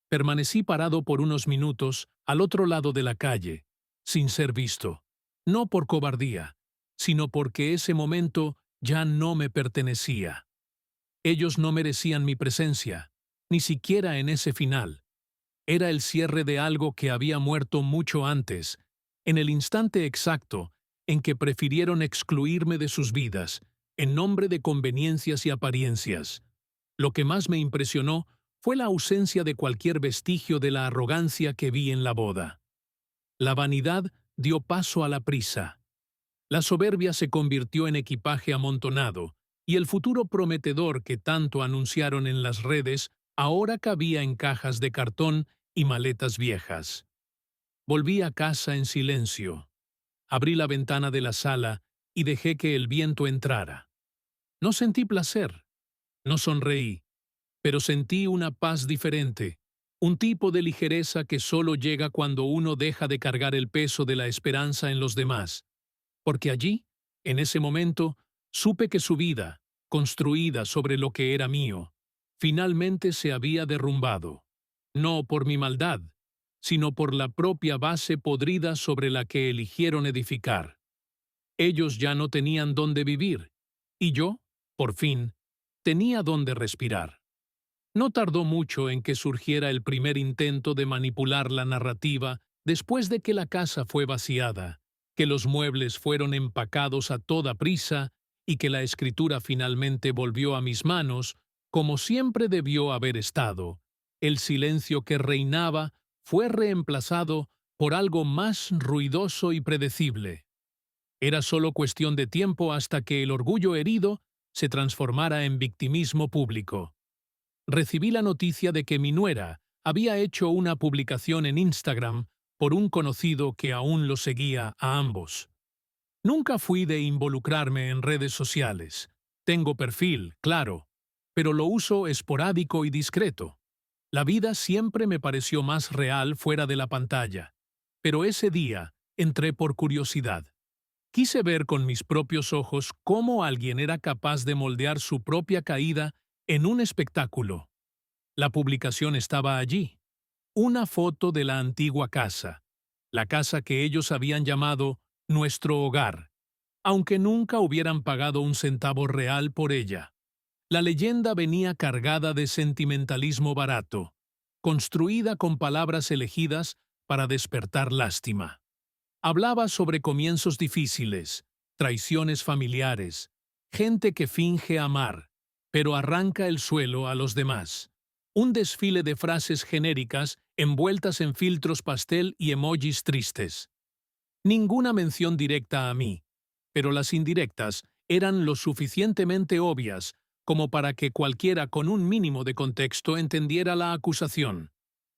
Permanecí parado por unos minutos al otro lado de la calle, sin ser visto, no por cobardía, sino porque ese momento ya no me pertenecía. Ellos no merecían mi presencia, ni siquiera en ese final. Era el cierre de algo que había muerto mucho antes, en el instante exacto en que prefirieron excluirme de sus vidas, en nombre de conveniencias y apariencias. Lo que más me impresionó fue la ausencia de cualquier vestigio de la arrogancia que vi en la boda. La vanidad dio paso a la prisa. La soberbia se convirtió en equipaje amontonado, y el futuro prometedor que tanto anunciaron en las redes ahora cabía en cajas de cartón y maletas viejas. Volví a casa en silencio. Abrí la ventana de la sala y dejé que el viento entrara. No sentí placer, no sonreí, pero sentí una paz diferente, un tipo de ligereza que solo llega cuando uno deja de cargar el peso de la esperanza en los demás, porque allí, en ese momento, supe que su vida, construida sobre lo que era mío, finalmente se había derrumbado, no por mi maldad, sino por la propia base podrida sobre la que eligieron edificar. Ellos ya no tenían dónde vivir, y yo, por fin, tenía dónde respirar. No tardó mucho en que surgiera el primer intento de manipular la narrativa después de que la casa fue vaciada, que los muebles fueron empacados a toda prisa y que la escritura finalmente volvió a mis manos, como siempre debió haber estado. El silencio que reinaba fue reemplazado por algo más ruidoso y predecible. Era solo cuestión de tiempo hasta que el orgullo herido se transformara en victimismo público. Recibí la noticia de que mi nuera había hecho una publicación en Instagram por un conocido que aún lo seguía a ambos. Nunca fui de involucrarme en redes sociales. Tengo perfil, claro, pero lo uso esporádico y discreto. La vida siempre me pareció más real fuera de la pantalla, pero ese día entré por curiosidad. Quise ver con mis propios ojos cómo alguien era capaz de moldear su propia caída en un espectáculo. La publicación estaba allí. Una foto de la antigua casa, la casa que ellos habían llamado nuestro hogar, aunque nunca hubieran pagado un centavo real por ella. La leyenda venía cargada de sentimentalismo barato, construida con palabras elegidas para despertar lástima. Hablaba sobre comienzos difíciles, traiciones familiares, gente que finge amar, pero arranca el suelo a los demás. Un desfile de frases genéricas envueltas en filtros pastel y emojis tristes. Ninguna mención directa a mí, pero las indirectas eran lo suficientemente obvias como para que cualquiera con un mínimo de contexto entendiera la acusación.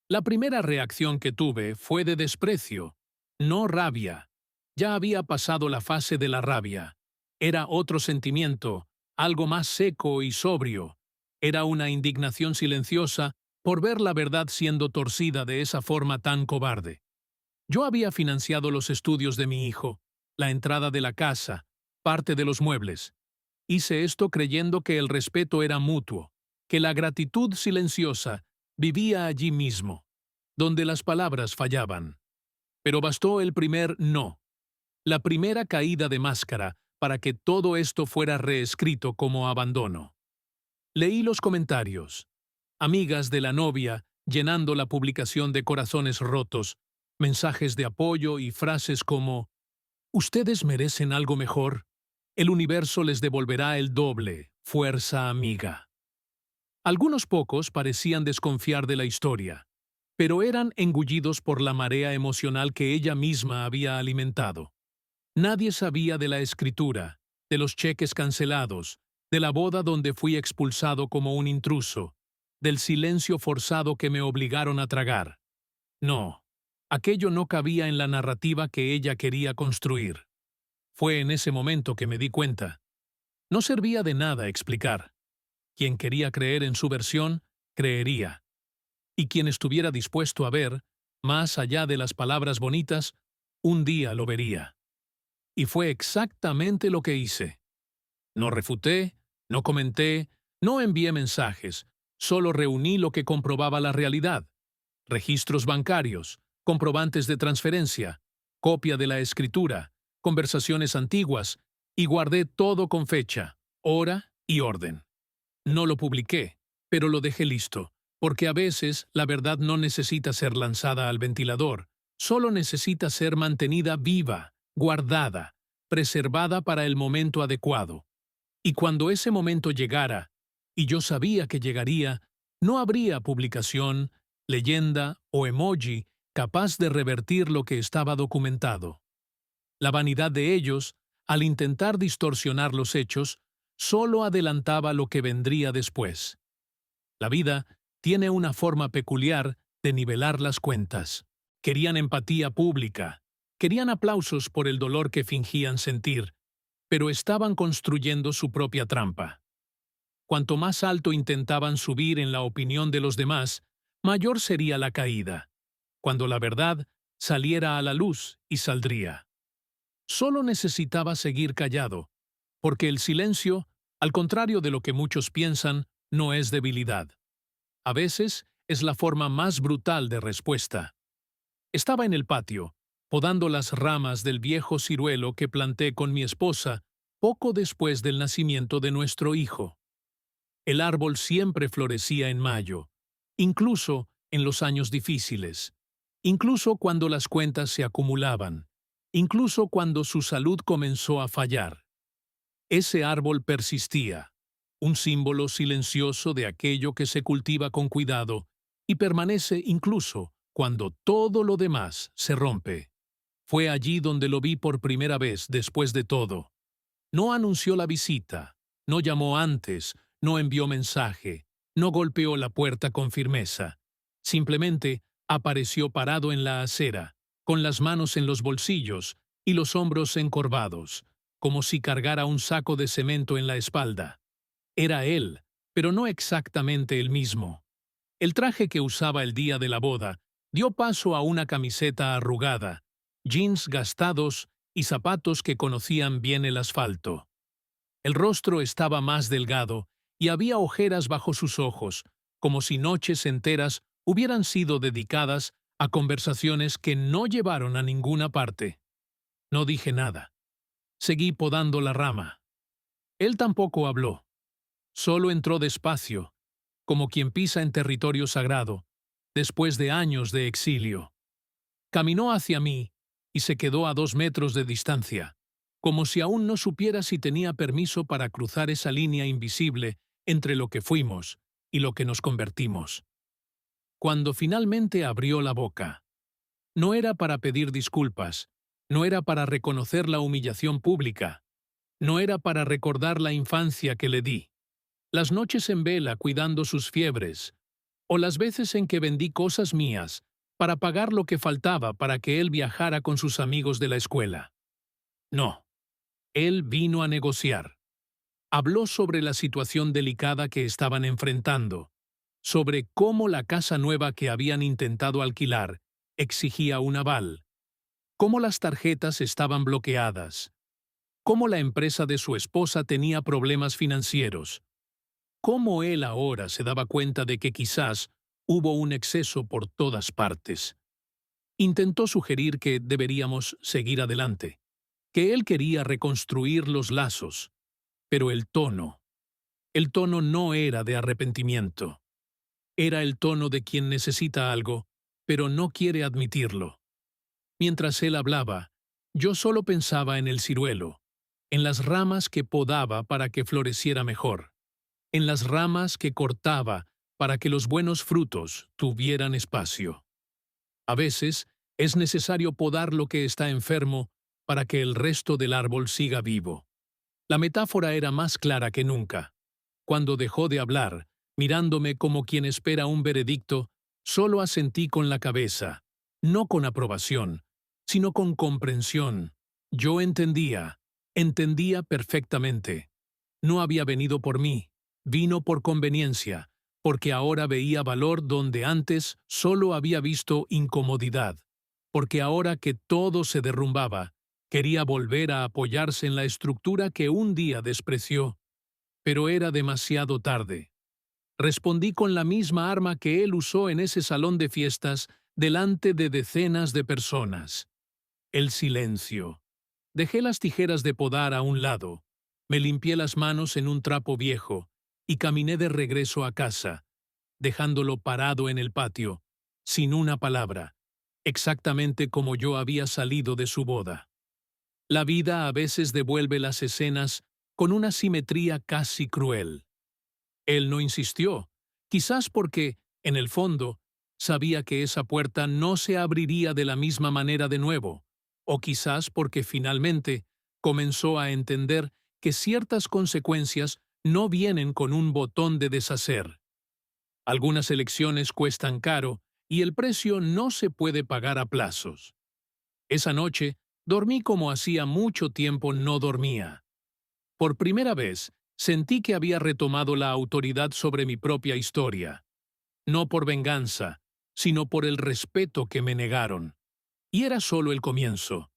La primera reacción que tuve fue de desprecio, no rabia. Ya había pasado la fase de la rabia. Era otro sentimiento, algo más seco y sobrio. Era una indignación silenciosa por ver la verdad siendo torcida de esa forma tan cobarde. Yo había financiado los estudios de mi hijo, la entrada de la casa, parte de los muebles. Hice esto creyendo que el respeto era mutuo, que la gratitud silenciosa vivía allí mismo, donde las palabras fallaban. Pero bastó el primer no, la primera caída de máscara para que todo esto fuera reescrito como abandono. Leí los comentarios. Amigas de la novia llenando la publicación de corazones rotos, mensajes de apoyo y frases como «Ustedes merecen algo mejor. El universo les devolverá el doble, fuerza amiga». Algunos pocos parecían desconfiar de la historia, pero eran engullidos por la marea emocional que ella misma había alimentado. Nadie sabía de la escritura, de los cheques cancelados, de la boda donde fui expulsado como un intruso, del silencio forzado que me obligaron a tragar. No, aquello no cabía en la narrativa que ella quería construir. Fue en ese momento que me di cuenta. No servía de nada explicar. Quien quería creer en su versión, creería. Y quien estuviera dispuesto a ver, más allá de las palabras bonitas, un día lo vería. Y fue exactamente lo que hice. No refuté, no comenté, no envié mensajes, solo reuní lo que comprobaba la realidad. Registros bancarios, comprobantes de transferencia, copia de la escritura, conversaciones antiguas, y guardé todo con fecha, hora y orden. No lo publiqué, pero lo dejé listo, porque a veces la verdad no necesita ser lanzada al ventilador, solo necesita ser mantenida viva, guardada, preservada para el momento adecuado. Y cuando ese momento llegara, y yo sabía que llegaría, no habría publicación, leyenda o emoji capaz de revertir lo que estaba documentado. La vanidad de ellos, al intentar distorsionar los hechos, solo adelantaba lo que vendría después. La vida tiene una forma peculiar de nivelar las cuentas. Querían empatía pública, querían aplausos por el dolor que fingían sentir, pero estaban construyendo su propia trampa. Cuanto más alto intentaban subir en la opinión de los demás, mayor sería la caída, cuando la verdad saliera a la luz y saldría. Solo necesitaba seguir callado, porque el silencio, al contrario de lo que muchos piensan, no es debilidad. A veces es la forma más brutal de respuesta. Estaba en el patio, podando las ramas del viejo ciruelo que planté con mi esposa poco después del nacimiento de nuestro hijo. El árbol siempre florecía en mayo, incluso en los años difíciles, incluso cuando las cuentas se acumulaban, incluso cuando su salud comenzó a fallar. Ese árbol persistía, un símbolo silencioso de aquello que se cultiva con cuidado y permanece incluso cuando todo lo demás se rompe. Fue allí donde lo vi por primera vez después de todo. No anunció la visita, no llamó antes, no envió mensaje, no golpeó la puerta con firmeza. Simplemente apareció parado en la acera, con las manos en los bolsillos y los hombros encorvados, como si cargara un saco de cemento en la espalda. Era él, pero no exactamente el mismo. El traje que usaba el día de la boda dio paso a una camiseta arrugada, jeans gastados y zapatos que conocían bien el asfalto. El rostro estaba más delgado y había ojeras bajo sus ojos, como si noches enteras hubieran sido dedicadas a conversaciones que no llevaron a ninguna parte. No dije nada. Seguí podando la rama. Él tampoco habló. Solo entró despacio, como quien pisa en territorio sagrado, después de años de exilio. Caminó hacia mí y se quedó a 2 metros de distancia, como si aún no supiera si tenía permiso para cruzar esa línea invisible entre lo que fuimos y lo que nos convertimos. Cuando finalmente abrió la boca, no era para pedir disculpas, no era para reconocer la humillación pública, no era para recordar la infancia que le di, las noches en vela cuidando sus fiebres, o las veces en que vendí cosas mías para pagar lo que faltaba para que él viajara con sus amigos de la escuela. No, él vino a negociar. Habló sobre la situación delicada que estaban enfrentando, sobre cómo la casa nueva que habían intentado alquilar exigía un aval, cómo las tarjetas estaban bloqueadas, cómo la empresa de su esposa tenía problemas financieros, cómo él ahora se daba cuenta de que quizás hubo un exceso por todas partes. Intentó sugerir que deberíamos seguir adelante, que él quería reconstruir los lazos, pero el tono no era de arrepentimiento. Era el tono de quien necesita algo, pero no quiere admitirlo. Mientras él hablaba, yo solo pensaba en el ciruelo, en las ramas que podaba para que floreciera mejor, en las ramas que cortaba para que los buenos frutos tuvieran espacio. A veces es necesario podar lo que está enfermo para que el resto del árbol siga vivo. La metáfora era más clara que nunca. Cuando dejó de hablar, mirándome como quien espera un veredicto, solo asentí con la cabeza, no con aprobación, sino con comprensión. Yo entendía perfectamente. No había venido por mí, vino por conveniencia, porque ahora veía valor donde antes solo había visto incomodidad, porque ahora que todo se derrumbaba, quería volver a apoyarse en la estructura que un día despreció. Pero era demasiado tarde. Respondí con la misma arma que él usó en ese salón de fiestas delante de decenas de personas. El silencio. Dejé las tijeras de podar a un lado, me limpié las manos en un trapo viejo y caminé de regreso a casa, dejándolo parado en el patio, sin una palabra, exactamente como yo había salido de su boda. La vida a veces devuelve las escenas con una simetría casi cruel. Él no insistió, quizás porque, en el fondo, sabía que esa puerta no se abriría de la misma manera de nuevo, o quizás porque finalmente comenzó a entender que ciertas consecuencias no vienen con un botón de deshacer. Algunas elecciones cuestan caro y el precio no se puede pagar a plazos. Esa noche dormí como hacía mucho tiempo no dormía. Por primera vez, sentí que había retomado la autoridad sobre mi propia historia, no por venganza, sino por el respeto que me negaron. Y era solo el comienzo.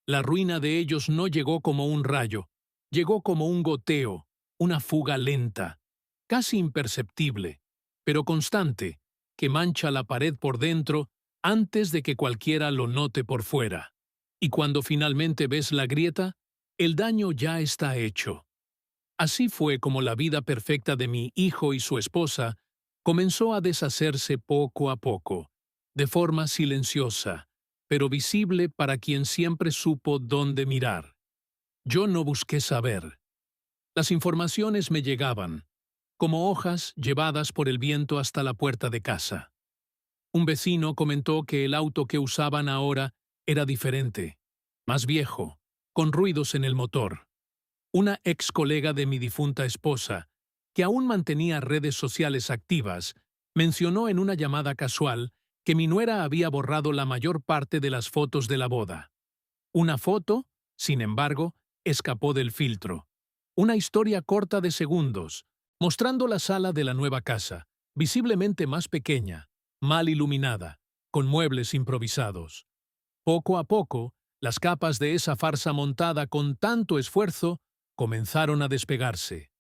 La ruina de ellos no llegó como un rayo, llegó como un goteo, una fuga lenta, casi imperceptible, pero constante, que mancha la pared por dentro antes de que cualquiera lo note por fuera. Y cuando finalmente ves la grieta, el daño ya está hecho. Así fue como la vida perfecta de mi hijo y su esposa comenzó a deshacerse poco a poco, de forma silenciosa, pero visible para quien siempre supo dónde mirar. Yo no busqué saber. Las informaciones me llegaban, como hojas llevadas por el viento hasta la puerta de casa. Un vecino comentó que el auto que usaban ahora era diferente, más viejo, con ruidos en el motor. Una ex colega de mi difunta esposa, que aún mantenía redes sociales activas, mencionó en una llamada casual que mi nuera había borrado la mayor parte de las fotos de la boda. Una foto, sin embargo, escapó del filtro. Una historia corta de segundos, mostrando la sala de la nueva casa, visiblemente más pequeña, mal iluminada, con muebles improvisados. Poco a poco, las capas de esa farsa montada con tanto esfuerzo comenzaron a despegarse.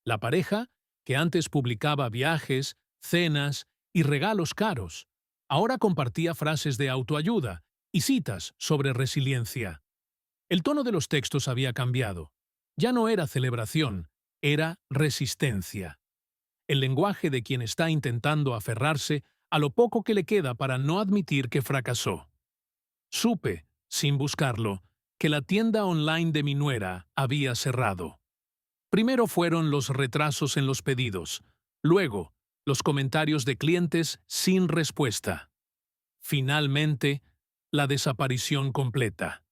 La pareja, que antes publicaba viajes, cenas y regalos caros, ahora compartía frases de autoayuda y citas sobre resiliencia. El tono de los textos había cambiado. Ya no era celebración, era resistencia. El lenguaje de quien está intentando aferrarse a lo poco que le queda para no admitir que fracasó. Supe, sin buscarlo, que la tienda online de mi nuera había cerrado. Primero fueron los retrasos en los pedidos, luego los comentarios de clientes sin respuesta. Finalmente, la desaparición completa.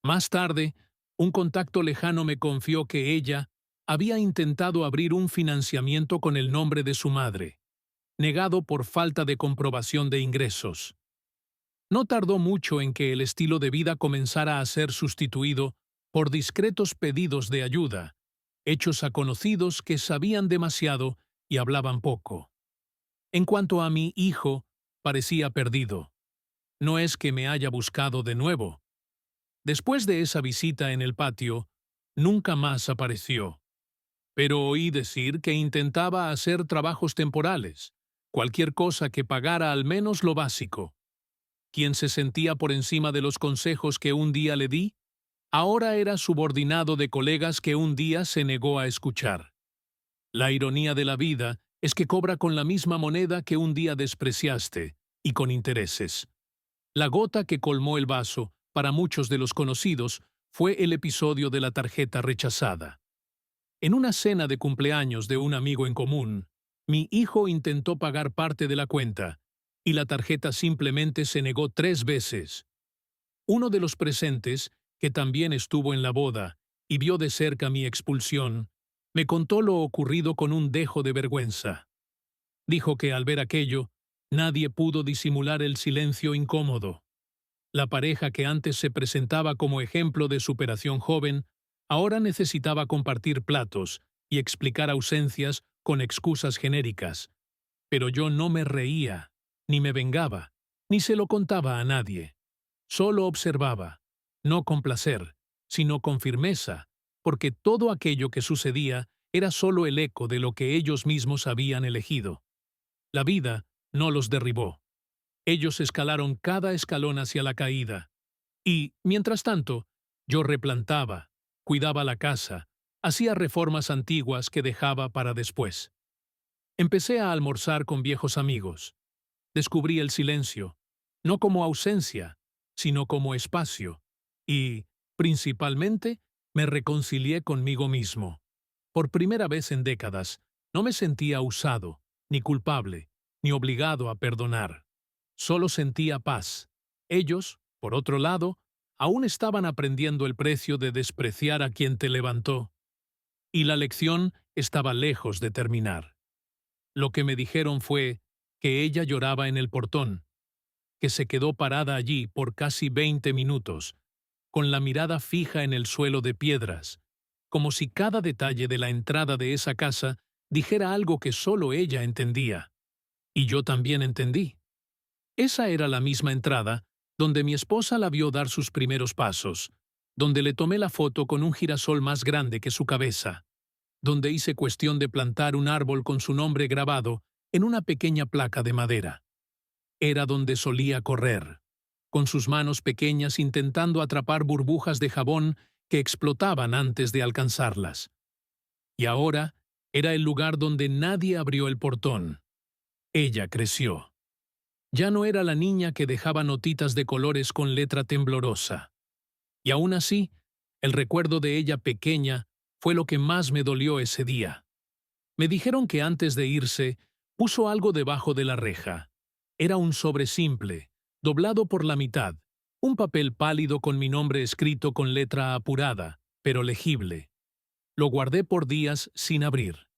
Más tarde, un contacto lejano me confió que ella había intentado abrir un financiamiento con el nombre de su madre, negado por falta de comprobación de ingresos. No tardó mucho en que el estilo de vida comenzara a ser sustituido por discretos pedidos de ayuda, hechos a conocidos que sabían demasiado y hablaban poco. En cuanto a mi hijo, parecía perdido. No es que me haya buscado de nuevo. Después de esa visita en el patio, nunca más apareció. Pero oí decir que intentaba hacer trabajos temporales, cualquier cosa que pagara al menos lo básico. Quien se sentía por encima de los consejos que un día le di, ahora era subordinado de colegas que un día se negó a escuchar. La ironía de la vida es que cobra con la misma moneda que un día despreciaste, y con intereses. La gota que colmó el vaso, para muchos de los conocidos, fue el episodio de la tarjeta rechazada. En una cena de cumpleaños de un amigo en común, mi hijo intentó pagar parte de la cuenta, y la tarjeta simplemente se negó 3 veces. Uno de los presentes, que también estuvo en la boda y vio de cerca mi expulsión, me contó lo ocurrido con un dejo de vergüenza. Dijo que al ver aquello, nadie pudo disimular el silencio incómodo. La pareja que antes se presentaba como ejemplo de superación joven, ahora necesitaba compartir platos y explicar ausencias con excusas genéricas. Pero yo no me reía, ni me vengaba, ni se lo contaba a nadie. Solo observaba, no con placer, sino con firmeza, porque todo aquello que sucedía era solo el eco de lo que ellos mismos habían elegido. La vida no los derribó. Ellos escalaron cada escalón hacia la caída. Y, mientras tanto, yo replantaba, cuidaba la casa, hacía reformas antiguas que dejaba para después. Empecé a almorzar con viejos amigos. Descubrí el silencio, no como ausencia, sino como espacio, y, principalmente, me reconcilié conmigo mismo. Por primera vez en décadas, no me sentía usado, ni culpable, ni obligado a perdonar. Solo sentía paz. Ellos, por otro lado, aún estaban aprendiendo el precio de despreciar a quien te levantó. Y la lección estaba lejos de terminar. Lo que me dijeron fue que ella lloraba en el portón, que se quedó parada allí por casi 20 minutos, con la mirada fija en el suelo de piedras, como si cada detalle de la entrada de esa casa dijera algo que solo ella entendía. Y yo también entendí. Esa era la misma entrada donde mi esposa la vio dar sus primeros pasos, donde le tomé la foto con un girasol más grande que su cabeza, donde hice cuestión de plantar un árbol con su nombre grabado en una pequeña placa de madera. Era donde solía correr, con sus manos pequeñas intentando atrapar burbujas de jabón que explotaban antes de alcanzarlas. Y ahora era el lugar donde nadie abrió el portón. Ella creció. Ya no era la niña que dejaba notitas de colores con letra temblorosa. Y aún así, el recuerdo de ella pequeña fue lo que más me dolió ese día. Me dijeron que antes de irse, puso algo debajo de la reja. Era un sobre simple, doblado por la mitad, un papel pálido con mi nombre escrito con letra apurada, pero legible. Lo guardé por días sin abrir.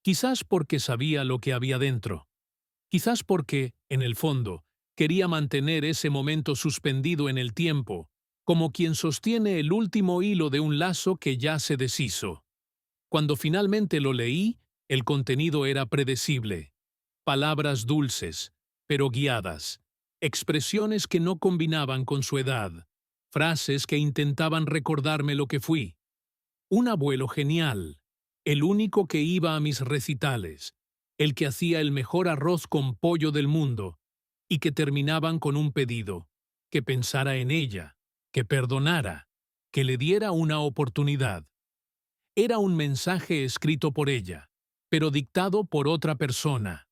Quizás porque sabía lo que había dentro. Quizás porque, en el fondo, quería mantener ese momento suspendido en el tiempo, como quien sostiene el último hilo de un lazo que ya se deshizo. Cuando finalmente lo leí, el contenido era predecible. palabras dulces, pero guiadas, expresiones que no combinaban con su edad, frases que intentaban recordarme lo que fui. Un abuelo genial, el único que iba a mis recitales, el que hacía el mejor arroz con pollo del mundo, y que terminaban con un pedido, que pensara en ella, que perdonara, que le diera una oportunidad. Era un mensaje escrito por ella, pero dictado por otra persona.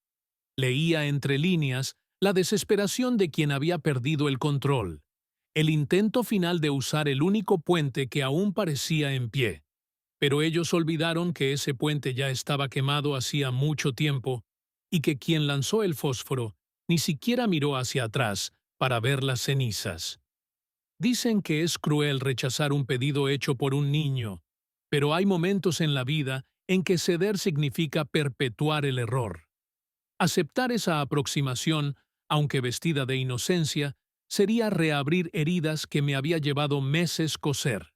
Leía entre líneas la desesperación de quien había perdido el control, el intento final de usar el único puente que aún parecía en pie. Pero ellos olvidaron que ese puente ya estaba quemado hacía mucho tiempo y que quien lanzó el fósforo ni siquiera miró hacia atrás para ver las cenizas. Dicen que es cruel rechazar un pedido hecho por un niño, pero hay momentos en la vida en que ceder significa perpetuar el error. Aceptar esa aproximación, aunque vestida de inocencia, sería reabrir heridas que me había llevado meses coser.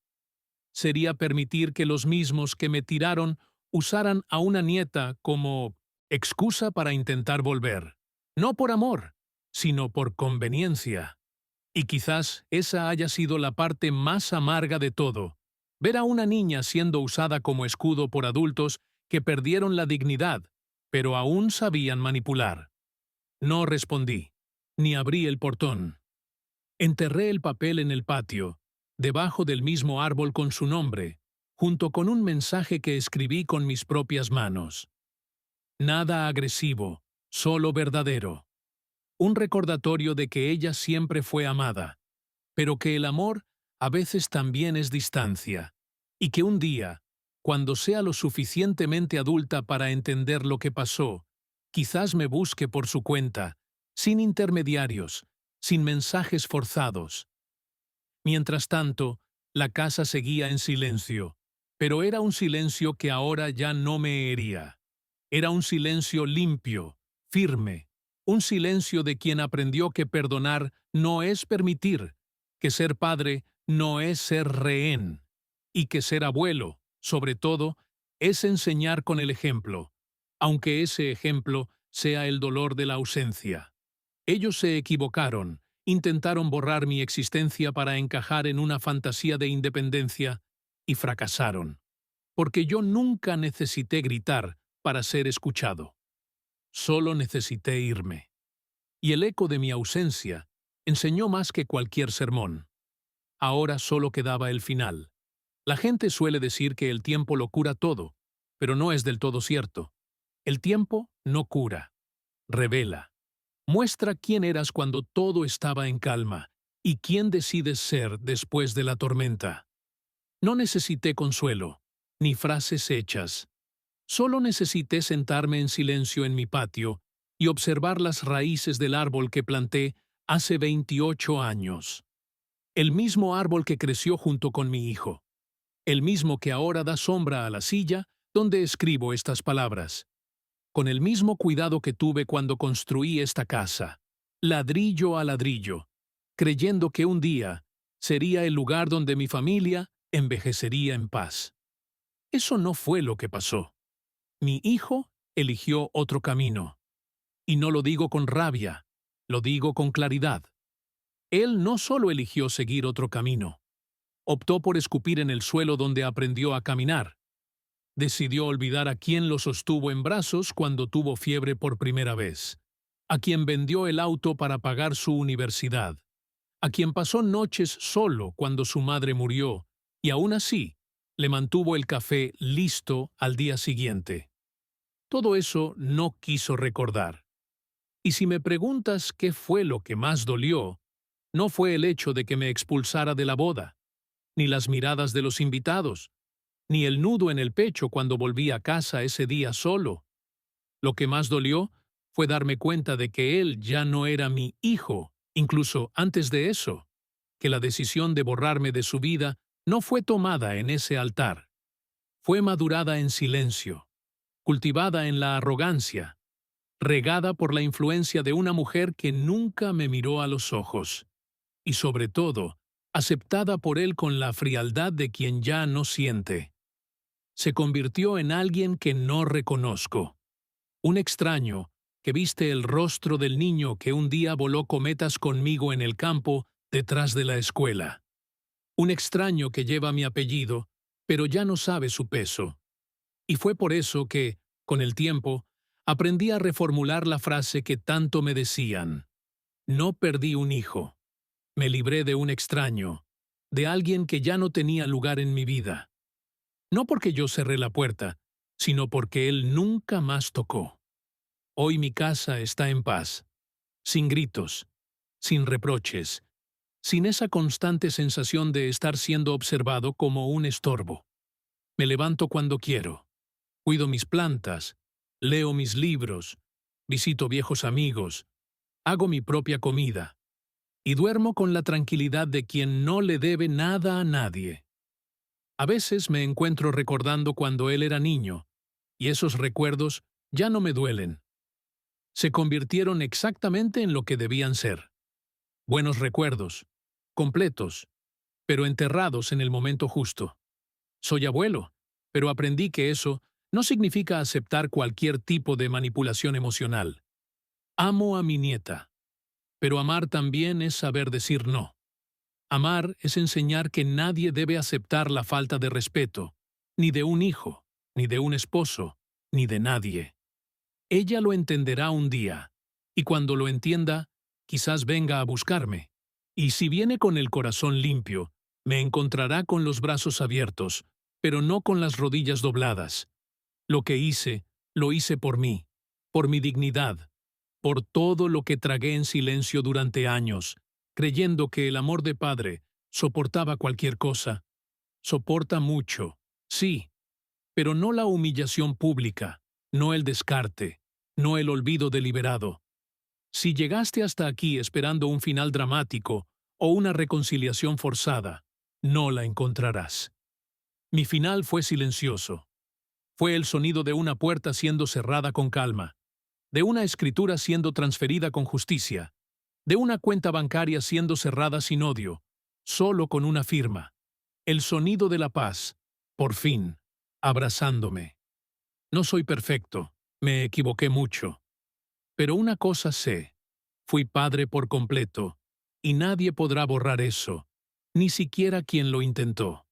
Sería permitir que los mismos que me tiraron usaran a una nieta como excusa para intentar volver. No por amor, sino por conveniencia. Y quizás esa haya sido la parte más amarga de todo. Ver a una niña siendo usada como escudo por adultos que perdieron la dignidad, pero aún sabían manipular. No respondí, ni abrí el portón. Enterré el papel en el patio, debajo del mismo árbol con su nombre, junto con un mensaje que escribí con mis propias manos. Nada agresivo, solo verdadero. Un recordatorio de que ella siempre fue amada, pero que el amor a veces también es distancia, y que un día, cuando sea lo suficientemente adulta para entender lo que pasó, quizás me busque por su cuenta, sin intermediarios, sin mensajes forzados. Mientras tanto, la casa seguía en silencio, pero era un silencio que ahora ya no me hería. Era un silencio limpio, firme, un silencio de quien aprendió que perdonar no es permitir, que ser padre no es ser rehén, y que ser abuelo, sobre todo, es enseñar con el ejemplo, aunque ese ejemplo sea el dolor de la ausencia. Ellos se equivocaron, intentaron borrar mi existencia para encajar en una fantasía de independencia y fracasaron, porque yo nunca necesité gritar para ser escuchado. Solo necesité irme. Y el eco de mi ausencia enseñó más que cualquier sermón. Ahora solo quedaba el final. La gente suele decir que el tiempo lo cura todo, pero no es del todo cierto. El tiempo no cura, revela. Muestra quién eras cuando todo estaba en calma y quién decides ser después de la tormenta. No necesité consuelo, ni frases hechas. Solo necesité sentarme en silencio en mi patio y observar las raíces del árbol que planté hace 28 años. El mismo árbol que creció junto con mi hijo. El mismo que ahora da sombra a la silla donde escribo estas palabras. Con el mismo cuidado que tuve cuando construí esta casa, ladrillo a ladrillo, creyendo que un día sería el lugar donde mi familia envejecería en paz. Eso no fue lo que pasó. Mi hijo eligió otro camino. Y no lo digo con rabia, lo digo con claridad. Él no solo eligió seguir otro camino, optó por escupir en el suelo donde aprendió a caminar. Decidió olvidar a quien lo sostuvo en brazos cuando tuvo fiebre por primera vez, a quien vendió el auto para pagar su universidad, a quien pasó noches solo cuando su madre murió, y aún así le mantuvo el café listo al día siguiente. Todo eso no quiso recordar. Y si me preguntas qué fue lo que más dolió, no fue el hecho de que me expulsara de la boda, ni las miradas de los invitados, ni el nudo en el pecho cuando volví a casa ese día solo. Lo que más dolió fue darme cuenta de que él ya no era mi hijo, incluso antes de eso, que la decisión de borrarme de su vida no fue tomada en ese altar. Fue madurada en silencio, cultivada en la arrogancia, regada por la influencia de una mujer que nunca me miró a los ojos, y sobre todo, aceptada por él con la frialdad de quien ya no siente. Se convirtió en alguien que no reconozco, un extraño que viste el rostro del niño que un día voló cometas conmigo en el campo detrás de la escuela. Un extraño que lleva mi apellido, pero ya no sabe su peso. Y fue por eso que, con el tiempo, aprendí a reformular la frase que tanto me decían. No perdí un hijo. Me libré de un extraño, de alguien que ya no tenía lugar en mi vida. No porque yo cerré la puerta, sino porque él nunca más tocó. Hoy mi casa está en paz, sin gritos, sin reproches, sin esa constante sensación de estar siendo observado como un estorbo. Me levanto cuando quiero, cuido mis plantas, leo mis libros, visito viejos amigos, hago mi propia comida y duermo con la tranquilidad de quien no le debe nada a nadie. A veces me encuentro recordando cuando él era niño, y esos recuerdos ya no me duelen. Se convirtieron exactamente en lo que debían ser. Buenos recuerdos, completos, pero enterrados en el momento justo. Soy abuelo, pero aprendí que eso no significa aceptar cualquier tipo de manipulación emocional. Amo a mi nieta, pero amar también es saber decir no. Amar es enseñar que nadie debe aceptar la falta de respeto, ni de un hijo, ni de un esposo, ni de nadie. Ella lo entenderá un día, y cuando lo entienda, quizás venga a buscarme. Y si viene con el corazón limpio, me encontrará con los brazos abiertos, pero no con las rodillas dobladas. Lo que hice, lo hice por mí, por mi dignidad, por todo lo que tragué en silencio durante años, creyendo que el amor de padre soportaba cualquier cosa. Soporta mucho, sí, pero no la humillación pública, no el descarte, no el olvido deliberado. Si llegaste hasta aquí esperando un final dramático o una reconciliación forzada, no la encontrarás. Mi final fue silencioso. Fue el sonido de una puerta siendo cerrada con calma, de una escritura siendo transferida con justicia, de una cuenta bancaria siendo cerrada sin odio, solo con una firma. El sonido de la paz, por fin, abrazándome. No soy perfecto, me equivoqué mucho. Pero una cosa sé, fui padre por completo, y nadie podrá borrar eso, ni siquiera quien lo intentó.